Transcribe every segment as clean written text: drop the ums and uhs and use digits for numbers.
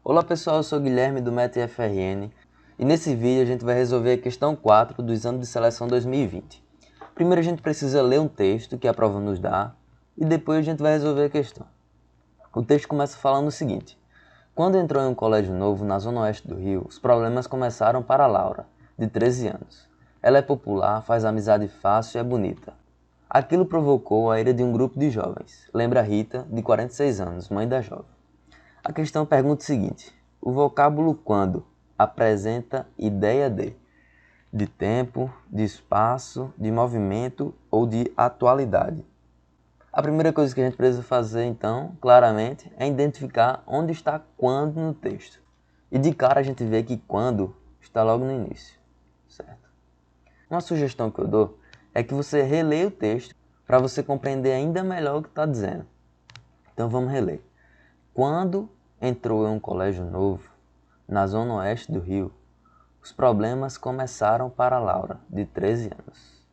Olá pessoal, eu sou o Guilherme do MetaFRN e nesse vídeo a gente vai resolver a questão 4 do Exame de Seleção 2020. Primeiro a gente precisa ler um texto que a prova nos dá e depois a gente vai resolver a questão. O texto começa falando o seguinte: quando entrou em um colégio novo na zona oeste do Rio, os problemas começaram para Laura, de 13 anos. Ela é popular, faz amizade fácil e é bonita. Aquilo provocou a ira de um grupo de jovens. Lembra Rita, de 46 anos, mãe da jovem. A questão pergunta o seguinte: o vocábulo quando apresenta ideia de tempo, de espaço, de movimento ou de atualidade. A primeira coisa que a gente precisa fazer, então, claramente, é identificar onde está quando no texto. E de cara a gente vê que quando está logo no início, certo? Uma sugestão que eu dou é que você releia o texto para você compreender ainda melhor o que está dizendo. Então vamos reler. Quando entrou em um colégio novo, na zona oeste do Rio, os problemas começaram para Laura, de 13 anos.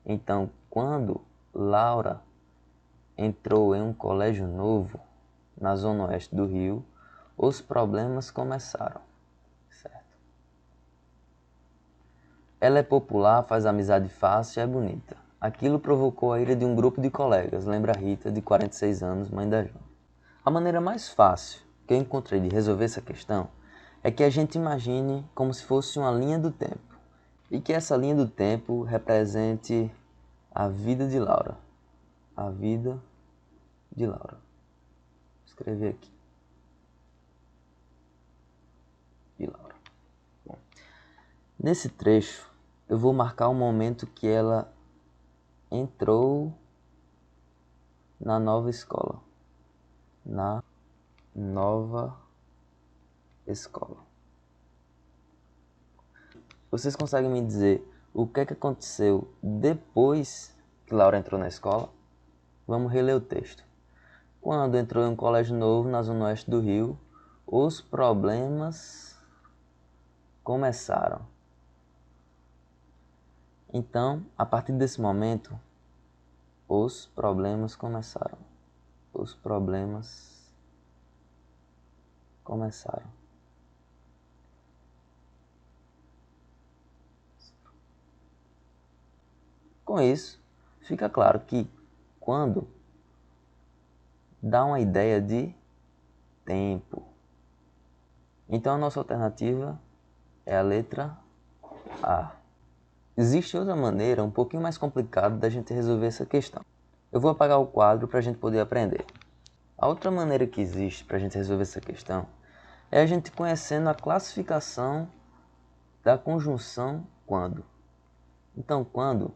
Então, quando Laura entrou em um colégio novo, na zona oeste do Rio, os problemas começaram, certo? Ela é popular, faz amizade fácil e é bonita. Aquilo provocou a ira de um grupo de colegas, lembra Rita, de 46 anos, mãe da jovem. A maneira mais fácil que eu encontrei de resolver essa questão é que a gente imagine como se fosse uma linha do tempo e que essa linha do tempo represente a vida de Laura. A vida de Laura. Vou escrever aqui. De Laura. Bom, nesse trecho eu vou marcar o momento que ela entrou na nova escola. Na nova escola. Vocês conseguem me dizer o que é que aconteceu depois que Laura entrou na escola? Vamos reler o texto. Quando entrou em um colégio novo na zona oeste do Rio, os problemas começaram. Então, a partir desse momento, os problemas começaram. Os problemas começaram. Com isso, fica claro que quando dá uma ideia de tempo. Então a nossa alternativa é a letra A. Existe outra maneira um pouquinho mais complicada da gente resolver essa questão. Eu vou apagar o quadro para a gente poder aprender. A outra maneira que existe para a gente resolver essa questão é a gente conhecendo a classificação da conjunção quando. Então, quando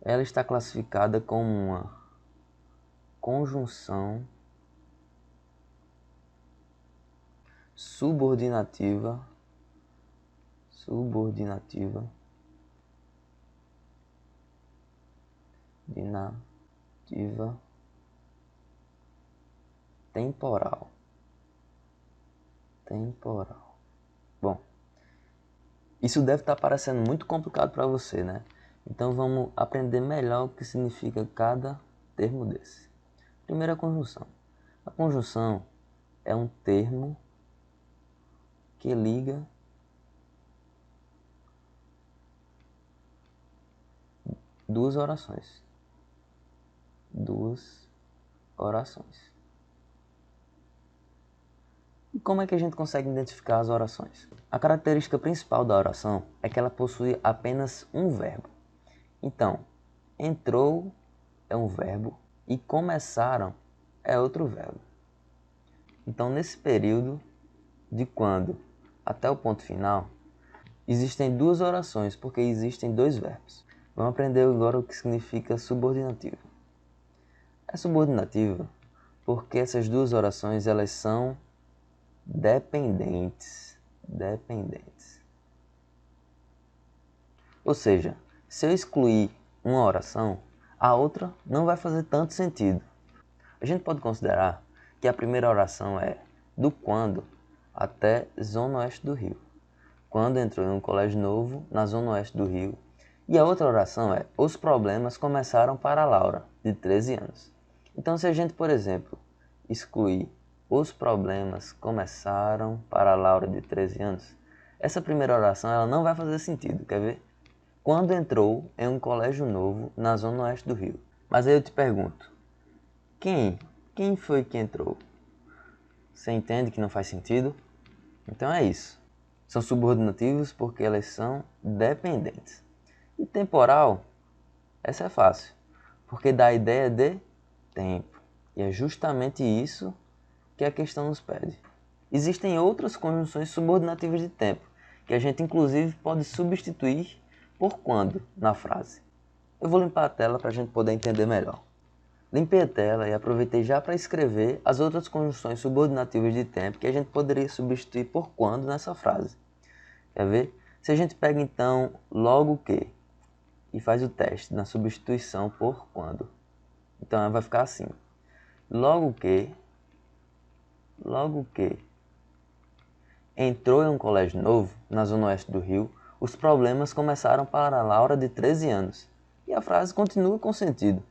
ela está classificada como uma conjunção subordinativa temporal. Bom, isso deve estar parecendo muito complicado para você, né? Então vamos aprender melhor o que significa cada termo desse. Primeira conjunção. A conjunção é um termo que liga duas orações. E como é que a gente consegue identificar as orações? A característica principal da oração é que ela possui apenas um verbo. Então, entrou é um verbo e começaram é outro verbo. Então, nesse período de quando até o ponto final, existem duas orações porque existem dois verbos. Vamos aprender agora o que significa subordinativa. É subordinativa porque essas duas orações elas são dependentes. Ou seja, se eu excluir uma oração, a outra não vai fazer tanto sentido. A gente pode considerar que a primeira oração é do quando até zona oeste do Rio. Quando entrou em um colégio novo na zona oeste do Rio. E a outra oração é os problemas começaram para Laura, de 13 anos. Então se a gente, por exemplo, excluir Os problemas começaram para a Laura de 13 anos. Essa primeira oração ela não vai fazer sentido, quer ver? Quando entrou em um colégio novo na zona oeste do Rio. Mas aí eu te pergunto, quem? Quem foi que entrou? Você entende que não faz sentido? Então é isso. São subordinativos porque elas são dependentes. E temporal, essa é fácil, porque dá a ideia de tempo. E é justamente isso que a questão nos pede. Existem outras conjunções subordinativas de tempo, que a gente inclusive pode substituir por quando na frase. Eu vou limpar a tela para a gente poder entender melhor. Limpei a tela e aproveitei já para escrever as outras conjunções subordinativas de tempo que a gente poderia substituir por quando nessa frase. Quer ver? Se a gente pega então logo que e faz o teste na substituição por quando. Então ela vai ficar assim. Logo que entrou em um colégio novo, na zona oeste do Rio, os problemas começaram para a Laura de 13 anos. E a frase continua com sentido.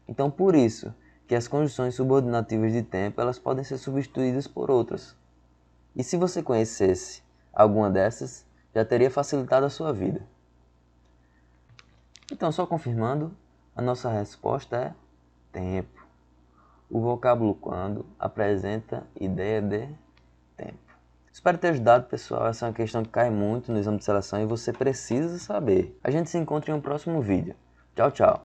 Então por isso que as conjunções subordinativas de tempo elas podem ser substituídas por outras. E se você conhecesse alguma dessas, já teria facilitado a sua vida. Então, só confirmando, a nossa resposta é tempo. O vocábulo quando apresenta ideia de tempo. Espero ter ajudado, pessoal. Essa é uma questão que cai muito no exame de seleção e você precisa saber. A gente se encontra em um próximo vídeo. Tchau, tchau.